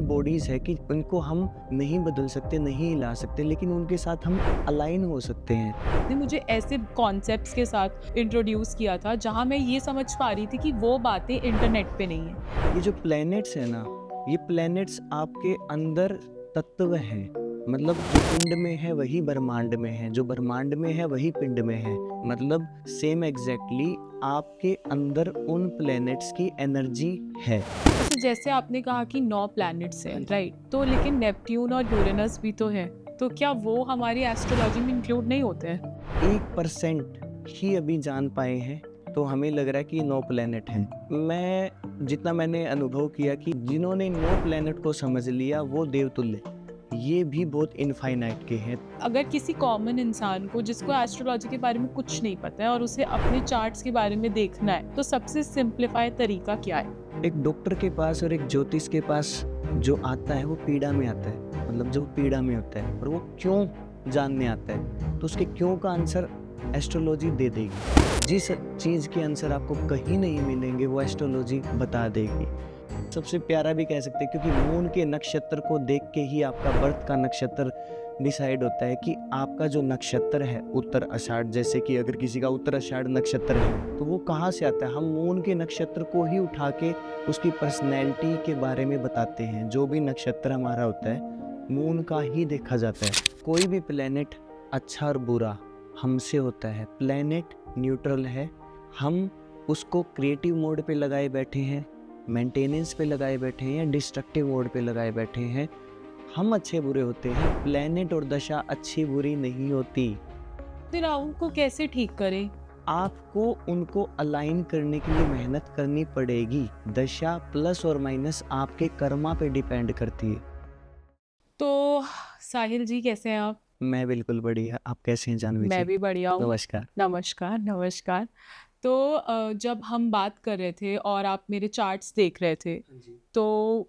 Heavenly bodies है कि उनको हम नहीं बदल सकते, नहीं हिला सकते, लेकिन उनके साथ हम अलाइन हो सकते हैं। ने मुझे ऐसे कॉन्सेप्ट्स के साथ इंट्रोड्यूस किया था जहाँ मैं ये समझ पा रही थी कि वो बातें इंटरनेट पे नहीं है। ये जो प्लैनेट्स है ना, ये प्लैनेट्स आपके अंदर तत्व हैं। मतलब जो पिंड में है वही ब्रह्मांड में है, जो ब्रह्मांड में है वही पिंड में है। मतलब सेम एग्जैक्टली आपके अंदर उन प्लैनेट्स की एनर्जी है। तो जैसे आपने कहा कि 9 प्लैनेट्स हैं, राइट? तो लेकिन नेपट्यून और यूरेनस भी तो है। तो क्या वो हमारी एस्ट्रोलॉजी में इंक्लूड नहीं होते हैं? 1% ही अभी जान पाए हैं, तो हमें लग रहा है कि 9 प्लैनेट हैं। जितना मैंने अनुभव किया कि जिन्होंने 9 प्लैनेट को समझ लिया वो देवतुल्य, ये भी बहुत इनफाइनाइट के हैं। अगर किसी कॉमन इंसान को जिसको एस्ट्रोलॉजी के बारे में कुछ नहीं पता है और उसे अपने चार्ट्स के बारे में देखना है, तो सबसे सिंप्लीफाइड तरीका क्या है? एक डॉक्टर के पास और एक ज्योतिष के पास जो आता है वो पीड़ा में आता है, मतलब जो पीड़ा में होता है और वो क्यों जानने आता है, तो उसके क्यों का आंसर एस्ट्रोलॉजी दे देगी। जिस चीज़ के आंसर आपको कहीं नहीं मिलेंगे वो एस्ट्रोलॉजी बता देगी। सबसे प्यारा भी कह सकते हैं, क्योंकि मून के नक्षत्र को देख के ही आपका बर्थ का नक्षत्र डिसाइड होता है कि आपका जो नक्षत्र है उत्तर आषाढ़, जैसे कि अगर किसी का उत्तर आषाढ़ नक्षत्र है तो वो कहाँ से आता है, हम मून के नक्षत्र को ही उठा के उसकी पर्सनैलिटी के बारे में बताते हैं। जो भी नक्षत्र हमारा होता है मून का ही देखा जाता है। कोई भी प्लेनेट अच्छा और बुरा हमसे होता है। प्लेनेट न्यूट्रल है, हम उसको क्रिएटिव मोड पे लगाए बैठे हैं, मेंटेनेंस पे लगाए बैठे हैं या डिस्ट्रक्टिव मोड पे लगाए बैठे हैं। हम अच्छे बुरे होते हैं, प्लेनेट और दशा अच्छी बुरी नहीं होती। फिर उनको कैसे ठीक करें? आपको उनको अलाइन करने के लिए मेहनत करनी पड़ेगी। दशा प्लस और माइनस आपके कर्मा पे डिपेंड करती है। तो साहिल जी कैसे हैं आप? मैं बिल्कुल बढ़िया, आप कैसे हैं जानवी मैं जी? भी बढ़िया हूँ। नमस्कार। नमस्कार, नमस्कार। तो जब हम बात कर रहे थे और आप मेरे चार्ट्स देख रहे थे, जी। तो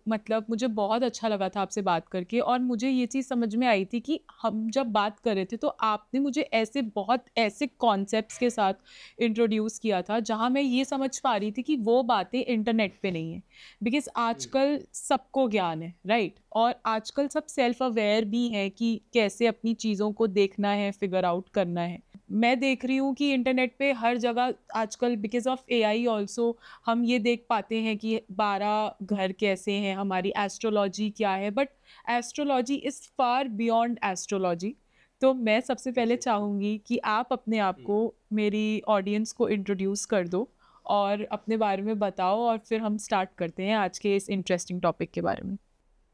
मतलब मुझे बहुत अच्छा लगा था आपसे बात करके और मुझे ये चीज़ समझ में आई थी कि हम जब बात कर रहे थे तो आपने मुझे ऐसे बहुत ऐसे कॉन्सेप्ट्स के साथ इंट्रोड्यूस किया था जहाँ मैं ये समझ पा रही थी कि वो बातें इंटरनेट पे नहीं है। बिकॉज़ आजकल सबको ज्ञान है, राइट? और आजकल सब सेल्फ अवेयर भी हैं कि कैसे अपनी चीज़ों को देखना है, फिगर आउट करना है। मैं देख रही हूँ कि इंटरनेट पे हर जगह आजकल बिकॉज़ ऑफ एआई ऑल्सो हम ये देख पाते हैं कि 12 घर कैसे हैं, हमारी एस्ट्रोलॉजी क्या है, but astrology is far beyond astrology. तो मैं सबसे पहले जी। चाहूँगी कि आप अपने आप को मेरी ऑडियंस को इंट्रोड्यूस कर दो और अपने बारे में बताओ और फिर हम स्टार्ट करते हैं आज के इस इंटरेस्टिंग टॉपिक के बारे में।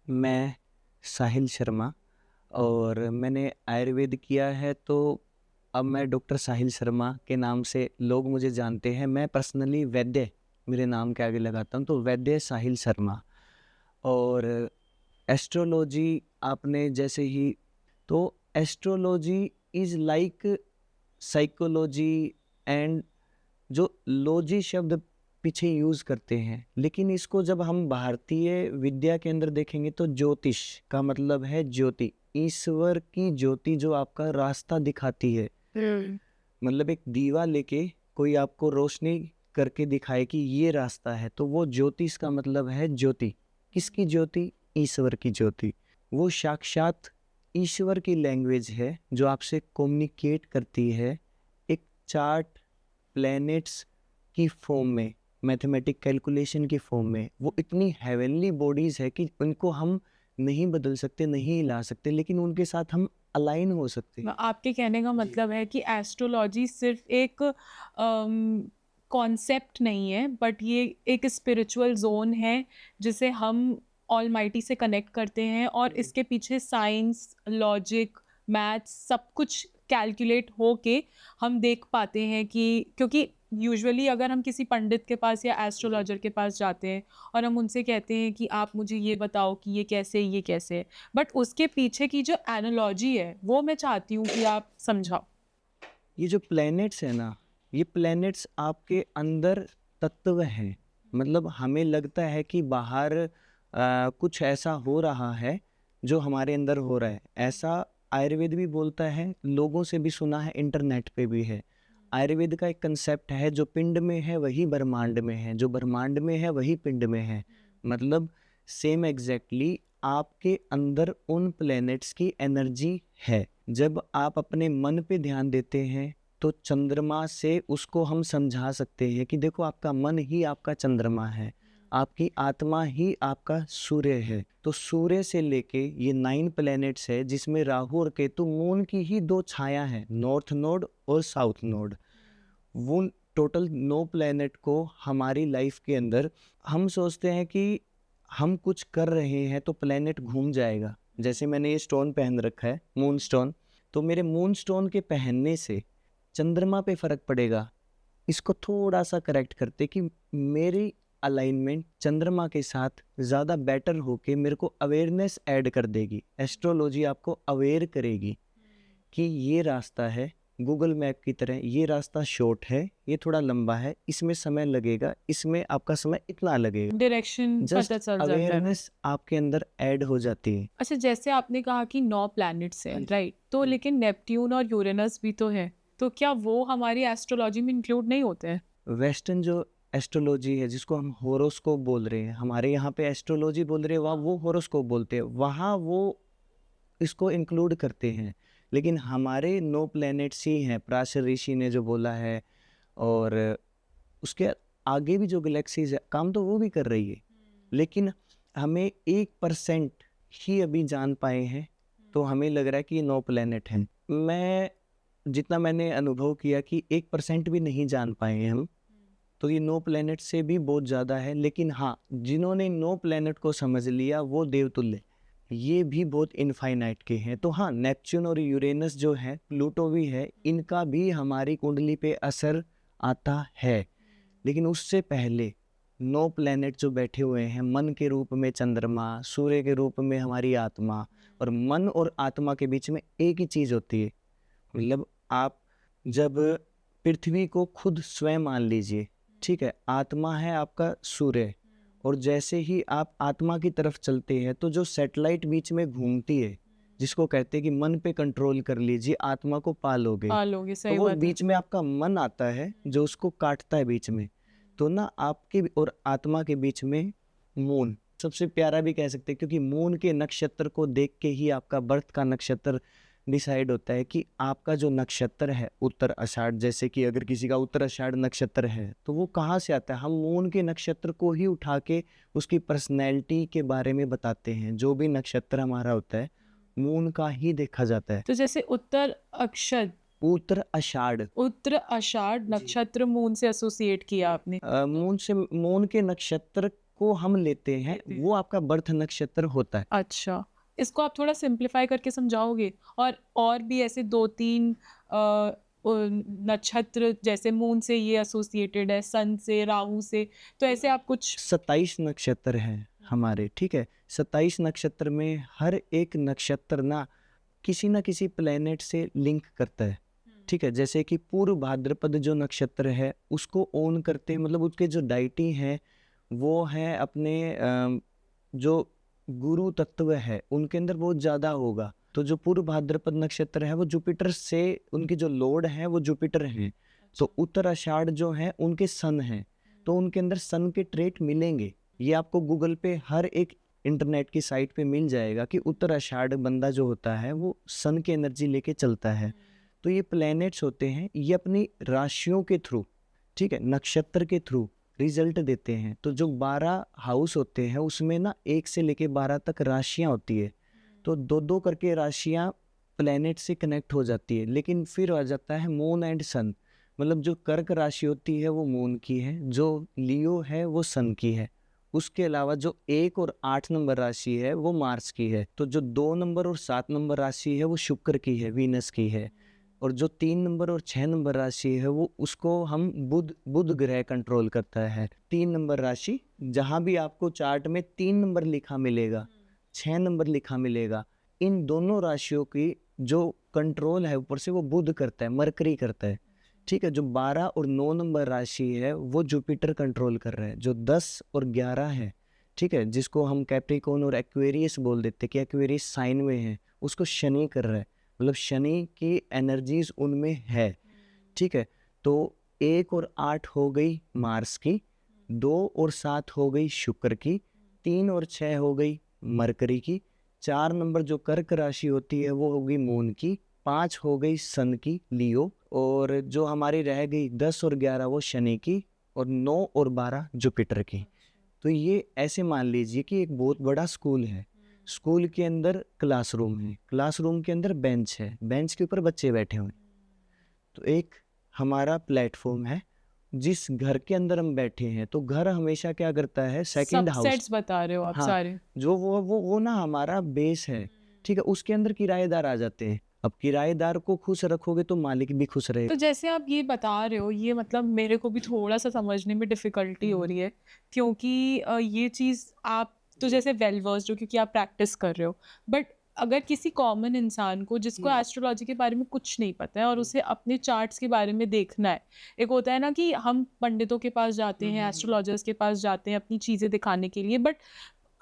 मैं साहिल शर्मा, और मैंने आयुर्वेद किया है, तो अब मैं डॉक्टर साहिल शर्मा के नाम से लोग मुझे जानते हैं। मैं पर्सनली वैद्य मेरे नाम के आगे लगाता हूँ, तो वैद्य साहिल शर्मा। और एस्ट्रोलॉजी आपने जैसे ही, तो astrology is like psychology, and जो लॉजी शब्द पीछे यूज़ करते हैं, लेकिन इसको जब हम भारतीय विद्या के अंदर देखेंगे तो ज्योतिष का मतलब है ज्योति, ईश्वर की ज्योति जो आपका रास्ता दिखाती है। मतलब एक दीवा लेके कोई आपको रोशनी करके दिखाए कि ये रास्ता है, तो वो ज्योतिष का मतलब है ज्योति। किसकी ज्योति? ईश्वर की ज्योति। वो साक्षात ईश्वर की लैंग्वेज है जो आपसे कम्युनिकेट करती है एक चार्ट, प्लैनेट्स की फॉर्म में, मैथमेटिक कैलकुलेशन की फॉर्म में। वो इतनी हेवनली बॉडीज़ है कि उनको हम नहीं बदल सकते, नहीं हिला सकते, लेकिन उनके साथ हम अलाइन हो सकते हैं। आपके कहने का जी। मतलब है कि एस्ट्रोलॉजी सिर्फ एक कॉन्सेप्ट नहीं है बट ये एक स्पिरिचुअल जोन है जिसे हम ऑलमाइटी से कनेक्ट करते हैं और जी। इसके पीछे साइंस, लॉजिक, मैथ्स सब कुछ कैलकुलेट हो के हम देख पाते हैं कि क्योंकि यूजुअली अगर हम किसी पंडित के पास या जी। एस्ट्रोलॉजर के पास जाते हैं और हम उनसे कहते हैं कि आप मुझे ये बताओ कि ये कैसे है, बट उसके पीछे की जो एनालॉजी है वो मैं चाहती हूँ कि आप समझाओ। ये जो प्लैनेट्स है ना, ये प्लैनेट्स आपके अंदर तत्व हैं। मतलब हमें लगता है कि बाहर कुछ ऐसा हो रहा है जो हमारे अंदर हो रहा है। ऐसा आयुर्वेद भी बोलता है, लोगों से भी सुना है, इंटरनेट पे भी है। आयुर्वेद का एक कंसेप्ट है, जो पिंड में है वही ब्रह्मांड में है, जो ब्रह्मांड में है वही पिंड में है। मतलब सेम एग्जैक्टली आपके अंदर उन प्लैनेट्स की एनर्जी है। जब आप अपने मन पे ध्यान देते हैं तो चंद्रमा से उसको हम समझा सकते हैं कि देखो आपका मन ही आपका चंद्रमा है, आपकी आत्मा ही आपका सूर्य है। तो सूर्य से लेके ये 9 प्लैनेट्स है जिसमें राहु और केतु मून की ही 2 छाया है, नॉर्थ नोड और साउथ नोड। वो टोटल 9 प्लैनेट को हमारी लाइफ के अंदर हम सोचते हैं कि हम कुछ कर रहे हैं तो प्लैनेट घूम जाएगा। जैसे मैंने ये स्टोन पहन रखा है, मून स्टोन, तो मेरे मून स्टोन के पहनने से चंद्रमा पे फर्क पड़ेगा। इसको थोड़ा सा करेक्ट करते कि मेरी अलाइनमेंट चंद्रमा के साथ ज़्यादा बेटर होके मेरे को अवेयरनेस ऐड कर देगी। एस्ट्रोलॉजी आपको अवेयर करेगी कि ये रास्ता है गूगल मैप की तरह, ये रास्ता शॉर्ट है, ये थोड़ा लंबा है, इसमें समय लगेगा, इसमें आपका समय इतना लगेगा। डायरेक्शन जस्ट पता चल जाता है। अवेयरनेस आपके अंदर ऐड हो जाती है। अच्छा, जैसे आपने कहा कि 9 प्लैनेट्स हाँ हैं, जी। राइट? तो लेकिन नेपट्यून और यूरेनस भी तो है, तो क्या वो हमारी एस्ट्रोलॉजी में इंक्लूड नहीं होते हैं? वेस्टर्न जो एस्ट्रोलॉजी है जिसको हम होरोस्कोप बोल रहे हैं, हमारे यहाँ पे एस्ट्रोलॉजी बोल रहे हैं, वहाँ वो होरोस्कोप बोलते हैं, वहाँ वो इसको इंक्लूड करते हैं। लेकिन हमारे 9 प्लैनेट्स ही हैं, पराशर ऋषि ने जो बोला है, और उसके आगे भी जो गैलेक्सीज है काम तो वो भी कर रही है, लेकिन हमें 1% ही अभी जान पाए हैं, तो हमें लग रहा है कि ये 9 प्लैनेट हैं। मैं जितना मैंने अनुभव किया कि 1% भी नहीं जान पाए हैं हम, तो ये 9 प्लैनेट से भी बहुत ज़्यादा है। लेकिन हाँ, जिन्होंने 9 प्लैनेट को समझ लिया वो देवतुल्य, ये भी बहुत इनफाइनाइट के हैं। तो हाँ, नेपच्यून और यूरेनस जो है, प्लूटो भी है, इनका भी हमारी कुंडली पे असर आता है। लेकिन उससे पहले 9 प्लैनेट जो बैठे हुए हैं, मन के रूप में चंद्रमा, सूर्य के रूप में हमारी आत्मा, और मन और आत्मा के बीच में एक ही चीज़ होती है। मतलब आप जब पृथ्वी को खुद स्वयं मान लीजिए, ठीक है, आत्मा है आपका सूर्य, और जैसे ही आप आत्मा की तरफ चलते हैं तो जो सैटेलाइट बीच में घूमती है, जिसको कहते हैं कि मन पे कंट्रोल कर लीजिए, आत्मा को पालोगे, पालोगे, तो सही वो बात है। बीच में आपका मन आता है जो उसको काटता है बीच में। तो ना आपके और आत्मा के बीच में मून सबसे प्यारा भी कह सकते हैं, क्योंकि मून के नक्षत्र को देख के ही आपका बर्थ का नक्षत्र डिसाइड होता है कि आपका जो नक्षत्र है उत्तर आषाढ़, जैसे कि अगर किसी का उत्तर आषाढ़ नक्षत्र है तो वो कहाँ से आता है, हम मून के नक्षत्र को ही उठा के उसकी पर्सनैलिटी के बारे में बताते हैं। जो भी नक्षत्र हमारा होता है मून का ही देखा जाता है। तो जैसे उत्तर आषाढ़ उत्तर आषाढ़ नक्षत्र मून से एसोसिएट किया आपने। मून के नक्षत्र को हम लेते हैं, वो आपका बर्थ नक्षत्र होता है। अच्छा, इसको आप थोड़ा सिंप्लीफाई करके समझाओगे? और भी ऐसे 2-3 नक्षत्र जैसे मून से ये एसोसिएटेड है, सन से, राहु से, तो ऐसे आप कुछ 27 नक्षत्र हैं हमारे, ठीक है। 27 नक्षत्र में हर एक नक्षत्र ना किसी प्लेनेट से लिंक करता है, ठीक है। जैसे कि पूर्व भाद्रपद जो नक्षत्र है उसको ओन करते हैं, मतलब उसके जो डाइटी हैं वो है अपने जो गुरु तत्व है उनके अंदर बहुत ज़्यादा होगा। तो जो पूर्व भाद्रपद नक्षत्र है वो जुपिटर से, उनके जो लॉर्ड हैं वो जुपिटर हैं। तो उत्तर आषाढ़ जो है उनके सन हैं, तो उनके अंदर सन के ट्रेट मिलेंगे। ये आपको गूगल पे हर एक इंटरनेट की साइट पे मिल जाएगा कि उत्तर आषाढ़ बंदा जो होता है वो सन की एनर्जी लेके चलता है। तो ये प्लैनेट्स होते हैं, ये अपनी राशियों के थ्रू, ठीक है, नक्षत्र के थ्रू रिजल्ट देते हैं। तो जो 12 हाउस होते हैं उसमें ना 1 से लेके 12 तक राशियां होती है, तो 2-2 करके राशियां प्लैनेट से कनेक्ट हो जाती है। लेकिन फिर आ जाता है मून एंड सन, मतलब जो कर्क राशि होती है वो मून की है, जो लियो है वो सन की है। उसके अलावा जो 1 और 8 नंबर राशि है वो मार्स की है। तो जो 2 नंबर और 7 नंबर राशि है वो शुक्र की है, वीनस की है। और जो 3 नंबर और 6 नंबर राशि है वो उसको हम बुध ग्रह कंट्रोल करता है। 3 नंबर राशि जहाँ भी आपको चार्ट में 3 नंबर लिखा मिलेगा, 6 नंबर लिखा मिलेगा, इन दोनों राशियों की जो कंट्रोल है ऊपर से वो बुध करता है, मरकरी करता है, ठीक है। जो 12 और 9 नंबर राशि है वो जुपिटर कंट्रोल कर रहा है। जो 10 और 11 है, ठीक है, जिसको हम कैप्रिकॉर्न और एक्वेरियस बोल देते हैं कि एक्वेरियस साइन में है, उसको शनि कर रहा है, मतलब शनि की एनर्जीज उनमें है, ठीक है। तो 1 और 8 हो गई मार्स की, 2 और 7 हो गई शुक्र की, 3 और 6 हो गई मरकरी की, 4 नंबर जो कर्क राशि होती है वो होगी मून की, 5 हो गई सन की लियो, और जो हमारी रह गई 10 और 11 वो शनि की, और 9 और 12 जुपिटर की। तो ये ऐसे मान लीजिए कि एक बहुत बड़ा स्कूल है, स्कूल के अंदर क्लासरूम है, क्लासरूम के अंदर बेंच है, बेंच के ऊपर बच्चे बैठे हुए हैं। तो एक हमारा प्लेटफॉर्म है, जिस घर के अंदर हम बैठे हैं, तो घर हमेशा क्या करता है, सेकंड हाउस। सबसेट्स बता रहे हो आप हाँ, सारे। जो वो ना हमारा बेस है, ठीक है, उसके अंदर किराएदार आ जाते हैं। अब किराएदार को खुश रखोगे तो मालिक भी खुश रहेगा। तो जैसे आप ये बता रहे हो, ये मतलब मेरे को भी थोड़ा-सा समझने में डिफ़िकल्टी हो रही है, क्योंकि ये चीज़ आप तो जैसे वेल वर्स्ड हो क्योंकि आप प्रैक्टिस कर रहे हो। बट अगर किसी कॉमन इंसान को जिसको एस्ट्रोलॉजी के बारे में कुछ नहीं पता है और उसे अपने चार्ट्स के बारे में देखना है, एक होता है ना कि हम पंडितों के पास जाते हैं, एस्ट्रोलॉजर्स के पास जाते हैं अपनी चीज़ें दिखाने के लिए, बट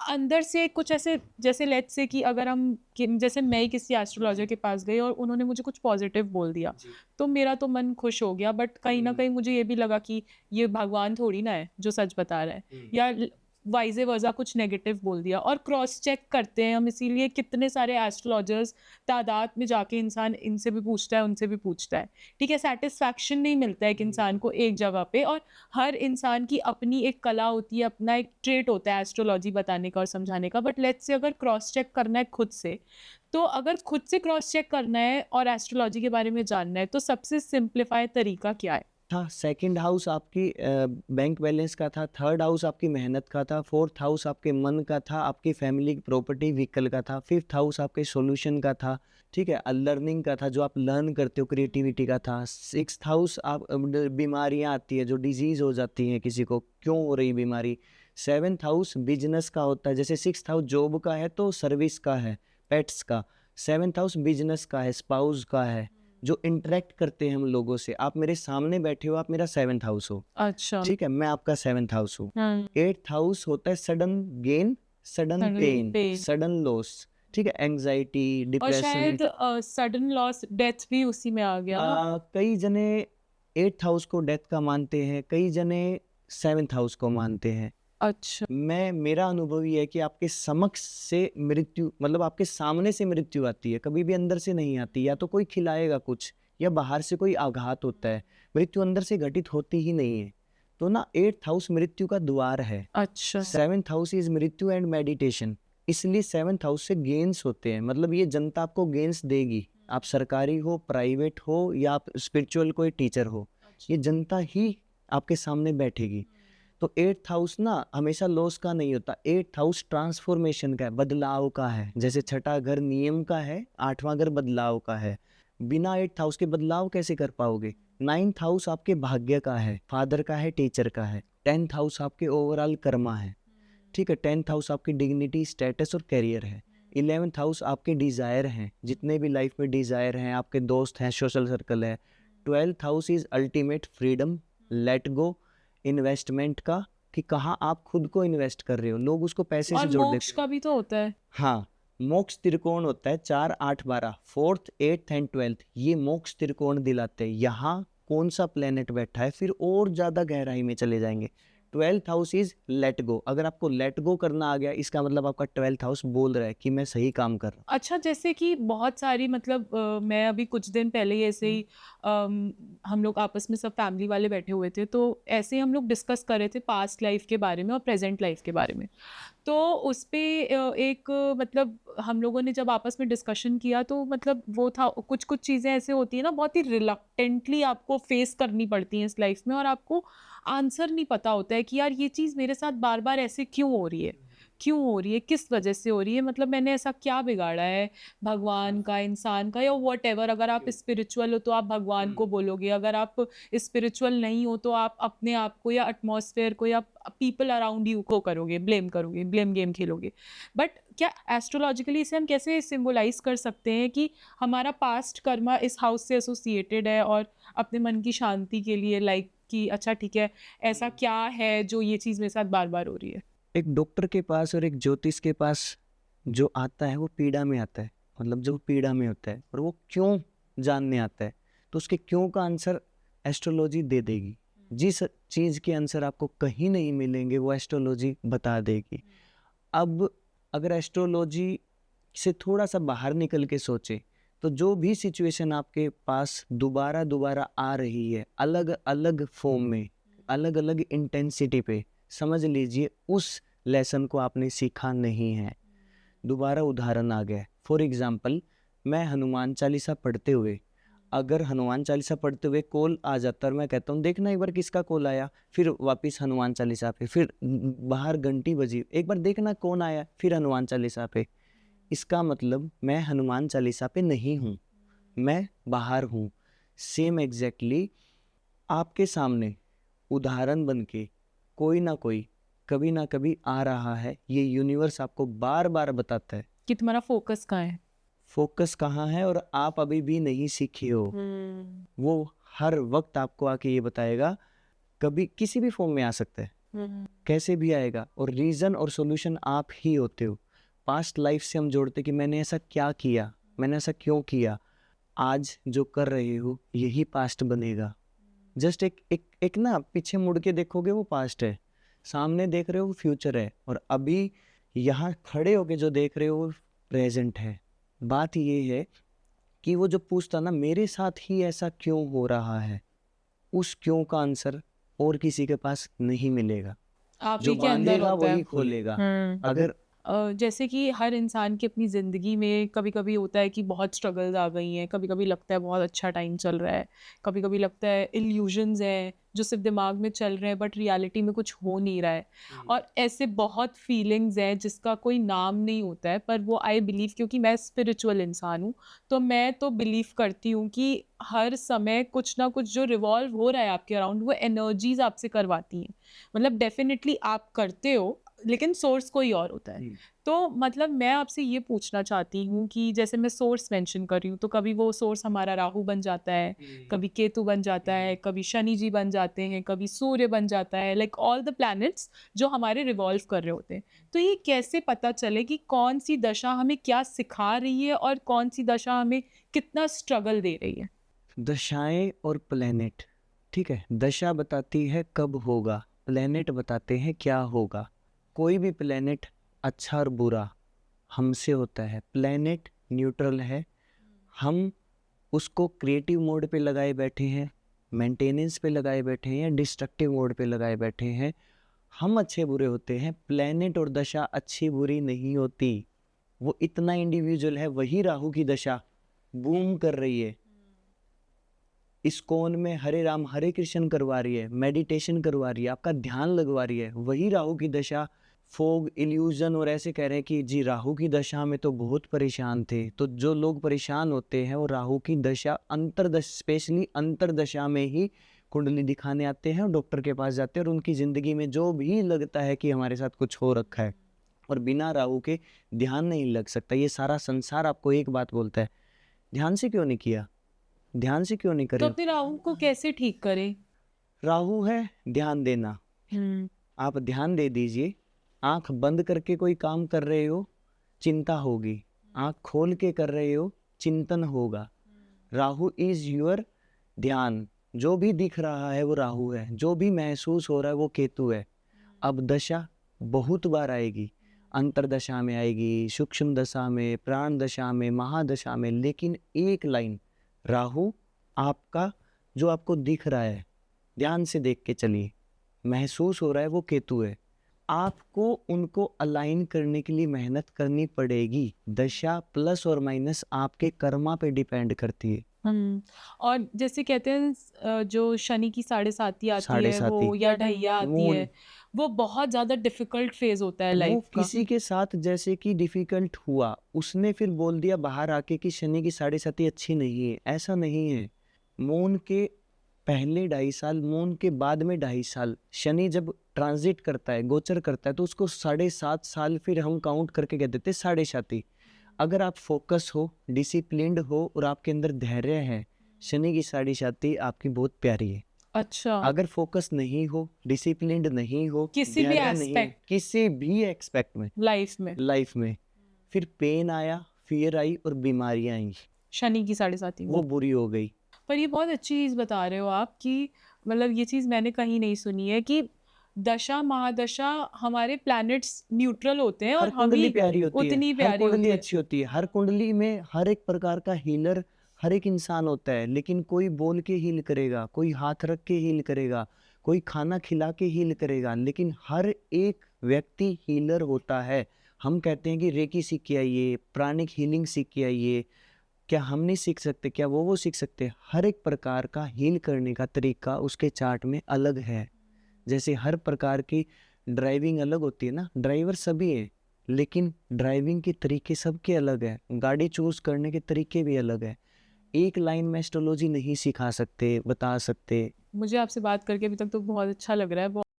अंदर से कुछ ऐसे, जैसे लेट्स से कि अगर हम जैसे मैं ही किसी एस्ट्रोलॉजर के पास गई और उन्होंने मुझे कुछ पॉजिटिव बोल दिया, तो मेरा तो मन खुश हो गया, बट कहीं ना कहीं मुझे ये भी लगा कि ये भगवान थोड़ी ना है जो सच बता रहा है, या वाइजे वर्जा कुछ नेगेटिव बोल दिया। और क्रॉस चेक करते हैं हम, इसीलिए कितने सारे एस्ट्रोलॉजर्स तादाद में जाके इंसान इनसे भी पूछता है, उनसे भी पूछता है। ठीक है, सेटिस्फैक्शन नहीं मिलता है एक इंसान को एक जगह पे, और हर इंसान की अपनी एक कला होती है, अपना एक ट्रेट होता है एस्ट्रोलॉजी बताने का और समझाने का। बट लेट्स से अगर क्रॉस चेक करना है खुद से, तो अगर खुद से क्रॉस चेक करना है और एस्ट्रोलॉजी के बारे में जानना है, तो सबसे सिंप्लीफाई तरीका क्या है? था, सेकंड हाउस आपकी बैंक बैलेंस का था, थर्ड हाउस आपकी मेहनत का था, फोर्थ हाउस आपके मन का था, आपकी फैमिली प्रॉपर्टी व्हीकल का था, फिफ्थ हाउस आपके सॉल्यूशन का था, ठीक है, लर्निंग का था, जो आप लर्न करते हो, क्रिएटिविटी का था, सिक्स्थ हाउस आप बीमारियां आती है, जो डिजीज हो जाती हैं किसी को, क्यों हो रही बीमारी, सेवेंथ हाउस बिजनेस का होता है, जैसे सिक्स्थ हाउस जॉब का है तो सर्विस का है, पेट्स का, सेवेंथ हाउस बिजनेस का है, स्पाउस का है, जो इंटरेक्ट करते हैं हम लोगों से। आप मेरे सामने बैठे हो, आप मेरा सेवेंथ हाउस हो, अच्छा। ठीक है, मैं आपका सेवेंथ हाउस हूँ। हाँ। एट्थ हाउस होता है sudden gain, sudden sudden pain, pain. Sudden loss, ठीक है, एंजाइटी, और डिप्रेशन। शायद सडन लॉस डेथ भी उसी में आ गया। कई जने एट्थ हाउस को डेथ का मानते हैं, कई जने सेवेंथ हाउस को मानते हैं। अच्छा। मेरा अनुभव ये है कि आपके समक्ष से मृत्यु, मतलब आपके सामने से मृत्यु आती है, कभी भी अंदर से नहीं आती। या तो कोई खिलाएगा कुछ, या बाहर से कोई आघात होता है, मृत्यु अंदर से घटित होती ही नहीं है। तो ना एट्थ हाउस मृत्यु का द्वार है, अच्छा। सेवेंथ हाउस इज मृत्यु एंड मेडिटेशन, इसलिए सेवेंथ हाउस से गेन्स होते हैं। मतलब ये जनता आपको गेन्स देगी, आप सरकारी हो, प्राइवेट हो, या आप स्पिरिचुअल कोई टीचर हो, ये जनता ही आपके सामने बैठेगी। तो एट्थ हाउस ना हमेशा लॉस का नहीं होता, एट्थ हाउस ट्रांसफॉर्मेशन का है, बदलाव का है। जैसे छठा घर नियम का है, आठवां घर बदलाव का है। बिना एट्थ हाउस के बदलाव कैसे कर पाओगे। नाइन्थ हाउस आपके भाग्य का है, फादर का है, टीचर का है। टेंथ हाउस आपके ओवरऑल कर्मा है, ठीक है, टेंथ हाउस आपकी डिग्निटी, स्टेटस और करियर है। इलेवेंथ हाउस आपके डिजायर हैं, जितने भी लाइफ में डिजायर हैं, आपके दोस्त हैं, सोशल सर्कल है। Twelfth house is ultimate freedom, let go, investment का, कि कहाँ आप खुद को इन्वेस्ट कर रहे हो, लोग उसको पैसे से और जोड़ मोक्ष देते का हैं। भी तो होता है। हाँ, मोक्ष त्रिकोण होता है 4, 8, 12, फोर्थ, एट्थ एंड ट्वेल्थ, ये मोक्ष त्रिकोण दिलाते हैं। यहाँ कौन सा प्लेनेट बैठा है, फिर और ज्यादा गहराई में चले जाएंगे। Twelfth house is let go, अगर आपको लेट गो करना आ गया, इसका मतलब आपका ट्वेल्थ हाउस बोल रहा है कि मैं सही काम कर रहा हूँ। अच्छा, जैसे कि बहुत सारी मतलब मैं अभी कुछ दिन पहले ही ऐसे ही हम लोग आपस में सब फैमिली वाले बैठे हुए थे, तो ऐसे ही हम लोग डिस्कस कर रहे थे पास्ट लाइफ के बारे में और प्रेजेंट लाइफ के बारे में। तो उस पे एक मतलब हम लोगों ने जब आपस में डिस्कशन किया, तो मतलब वो था, कुछ कुछ चीज़ें ऐसे होती है ना, बहुत ही रिलक्टेंटली आपको फेस करनी पड़ती हैं इस लाइफ में, और आपको आंसर नहीं पता होता है कि यार ये चीज़ मेरे साथ बार बार ऐसे क्यों हो रही है, क्यों हो रही है, किस वजह से हो रही है, मतलब मैंने ऐसा क्या बिगाड़ा है, भगवान का, इंसान का, या व्हाटएवर। अगर आप स्पिरिचुअल हो तो आप भगवान को बोलोगे, अगर आप स्पिरिचुअल नहीं हो तो आप अपने आप को या एटमॉस्फेयर को या पीपल अराउंड यू को करोगे, ब्लेम करोगे, ब्लेम गेम खेलोगे। बट क्या एस्ट्रोलॉजिकली इसे हम कैसे सिंबलाइज कर सकते हैं कि हमारा पास्ट कर्मा इस हाउस से एसोसिएटेड है, और अपने मन की शांति के लिए लाइक कि अच्छा ठीक है, ऐसा क्या है जो ये चीज़ मेरे साथ बार बार हो रही है। एक डॉक्टर के पास और एक ज्योतिष के पास जो आता है वो पीड़ा में आता है, मतलब जो पीड़ा में होता है, और वो क्यों जानने आता है, तो उसके क्यों का आंसर एस्ट्रोलॉजी दे देगी। जिस चीज़ के आंसर आपको कहीं नहीं मिलेंगे वो एस्ट्रोलॉजी बता देगी। अब अगर एस्ट्रोलॉजी से थोड़ा सा बाहर निकल के सोचे तो जो भी सिचुएशन आपके पास दोबारा दोबारा आ रही है अलग अलग फॉर्म में, अलग अलग इंटेंसिटी पे, समझ लीजिए उस लेसन को आपने सीखा नहीं है। दोबारा उदाहरण आ गया, फॉर एग्जाम्पल मैं हनुमान चालीसा पढ़ते हुए, अगर हनुमान चालीसा पढ़ते हुए कॉल आ जाता और मैं कहता हूँ देखना एक बार किसका कॉल आया, फिर वापस हनुमान चालीसा पे, फिर बाहर घंटी बजी, एक बार देखना कौन आया, फिर हनुमान चालीसा पे, इसका मतलब मैं हनुमान चालीसा पे नहीं हूँ, मैं बाहर हूँ। सेम एग्जैक्टली आपके सामने उदाहरण बन के कोई ना कोई कभी ना कभी आ रहा है, ये यूनिवर्स आपको बार बार बताता है कि तुम्हारा फोकस कहाँ है। फोकस कहाँ है और आप अभी भी नहीं सीखे हो। वो हर वक्त आपको आके ये बताएगा, कभी किसी भी फॉर्म में आ सकता है, कैसे भी आएगा, और रीज़न और सॉल्यूशन आप ही होते हो। पास्ट लाइफ से हम जोड़ते कि मैंने ऐसा क्या किया, मैंने ऐसा क्यों किया, आज जो कर रहे हो यही पास्ट बनेगा। जस्ट एक ना पीछे मुड़ के देखोगे वो पास्ट है, सामने देख रहे हो वो फ्यूचर है, और अभी यहाँ खड़े होके जो देख रहे हो वो प्रेजेंट है। बात ये है कि वो जो पूछता ना मेरे साथ ही ऐसा क्यों हो रहा है, उस क्यों का आंसर और किसी के पास नहीं मिलेगा, आप जो ही के अंदर बांधेगा होता है। वही खोलेगा। अगर जैसे कि हर इंसान की अपनी ज़िंदगी में कभी-कभी होता है कि बहुत स्ट्रगल्स आ गई हैं, कभी-कभी लगता है बहुत अच्छा टाइम चल रहा है, कभी-कभी लगता है इल्यूजन्स हैं जो सिर्फ दिमाग में चल रहे हैं बट रियलिटी में कुछ हो नहीं रहा है, और ऐसे बहुत फीलिंग्स हैं जिसका कोई नाम नहीं होता है, पर वो आई बिलीव, क्योंकि मैं स्पिरिचुअल इंसान हूँ, तो मैं तो बिलीव करती हूँ कि हर समय कुछ ना कुछ जो रिवॉल्व हो रहा है आपके अराउंड वो एनर्जीज आपसे करवाती हैं। मतलब डेफिनेटली आप करते हो, लेकिन सोर्स कोई और होता है। तो मतलब मैं आपसे ये पूछना चाहती हूँ कि जैसे मैं सोर्स मेंशन कर रही हूँ, तो कभी वो सोर्स हमारा राहु बन जाता है, कभी केतु बन जाता है, कभी शनि जी बन जाते हैं, कभी सूर्य बन जाता है, लाइक ऑल द प्लैनेट्स जो हमारे रिवॉल्व कर रहे होते हैं। तो ये कैसे पता चले कि कौन सी दशा हमें क्या सिखा रही है और कौन सी दशा हमें कितना स्ट्रगल दे रही है? दशाएं और प्लेनेट, ठीक है, दशा बताती है कब होगा, प्लेनेट बताते हैं क्या होगा। कोई भी प्लेनेट अच्छा और बुरा हमसे होता है, प्लेनेट न्यूट्रल है, हम उसको क्रिएटिव मोड पे लगाए बैठे हैं, मेंटेनेंस पे लगाए बैठे हैं, या डिस्ट्रक्टिव मोड पे लगाए बैठे हैं। हम अच्छे बुरे होते हैं, प्लेनेट और दशा अच्छी बुरी नहीं होती। वो इतना इंडिविजुअल है, वही राहु की दशा बूम कर रही है, इस्कॉन में हरे राम हरे कृष्ण करवा रही है, मेडिटेशन करवा रही है, आपका ध्यान लगवा रही है, वही राहु की दशा फोग इल्यूजन। और ऐसे कह रहे हैं कि जी राहु की दशा में तो बहुत परेशान थे, तो जो लोग परेशान होते हैं वो राहु की दशा अंतरदशा, स्पेशली अंतरदशा में ही कुंडली दिखाने आते हैं और डॉक्टर के पास जाते हैं, और उनकी ज़िंदगी में जो भी लगता है कि हमारे साथ कुछ हो रखा है और बिना राहु के ध्यान नहीं लग सकता। ये सारा संसार आपको एक बात बोलता है, ध्यान से क्यों नहीं किया, ध्यान से क्यों नहीं तो करे। अपने राहु को कैसे ठीक करें? राहु है ध्यान देना, आप ध्यान दे दीजिए। आंख बंद करके कोई काम कर रहे हो, चिंता होगी, आंख खोल के कर रहे हो, चिंतन होगा। राहु इज योर ध्यान, जो भी दिख रहा है वो राहु है, जो भी महसूस हो रहा है वो केतु है। अब दशा बहुत बार आएगी, अंतरदशा में आएगी, सूक्ष्म दशा में, प्राण दशा में, महादशा में, लेकिन एक लाइन राहु आपका जो आपको दिख रहा है, ध्यान से देख के चलिए, महसूस हो रहा है वो केतु है। आपको उनको अलाइन करने के लिए मेहनत करनी पड़ेगी। दशा प्लस और माइनस आपके कर्मा पे डिपेंड करती है। और जैसे कहते हैं जो शनि की साढ़े साती आती साढ़े है साती वो, या ढैया आती मून, है, वो बहुत ज़्यादा डिफिकल्ट फेज होता है वो लाइफ का। किसी के साथ जैसे कि डिफिकल्ट हुआ, उसने फिर बोल दिया बाहर आके कि शनि की साढ़े साती अच्छी नहीं है, ऐसा नहीं है। मून के पहले 2.5 साल, मून के बाद में 2.5 साल, शनि जब ट्रांजिट करता है, गोचर करता है, तो उसको 7.5 साल फिर हम काउंट करके कह देते साढ़े साती। अगर आप फोकस हो, डिसिप्लिन्ड हो और आपके अंदर धैर्य है, शनि की साढ़े साती आपकी बहुत प्यारी है। अच्छा, अगर फोकस नहीं हो, डिसिप्लिन्ड नहीं हो, किसी भी धैर्य नहीं है, एस्पेक्ट किसी भी एक्सपेक्ट में, लाइफ में फिर पेन आया, फियर आई और बीमारियां आई, शनि की साढ़े साती वो बुरी हो गई। पर ये बहुत अच्छी चीज़ बता रहे हो आप कि मतलब ये चीज़ मैंने कहीं नहीं सुनी है कि दशा महादशा हमारे प्लैनेट्स न्यूट्रल होते हैं और हर हम कुंडली ही प्यारी होती है, उतनी हर प्यारी कुंडली होती है। अच्छी होती है, हर कुंडली में हर एक प्रकार का हीलर हर एक इंसान होता है, लेकिन कोई बोल के हील करेगा, कोई हाथ रख के हील करेगा, कोई खाना खिला के हील करेगा, लेकिन हर एक व्यक्ति हीलर होता है। हम कहते हैं कि रेकी सीख के आइए, प्राणिक हीलिंग सीख के आइए, क्या हम नहीं सीख सकते? क्या वो सीख सकते? हर एक प्रकार का हील करने का तरीका उसके चार्ट में अलग है। जैसे हर प्रकार की ड्राइविंग अलग होती है ना, ड्राइवर सभी हैं, लेकिन ड्राइविंग के तरीके सबके अलग है, गाड़ी चूज करने के तरीके भी अलग है। एक लाइन में एस्ट्रोलॉजी नहीं सिखा सकते, बता सकते। मुझे आपसे बात करके अभी तक तो बहुत अच्छा लग रहा है।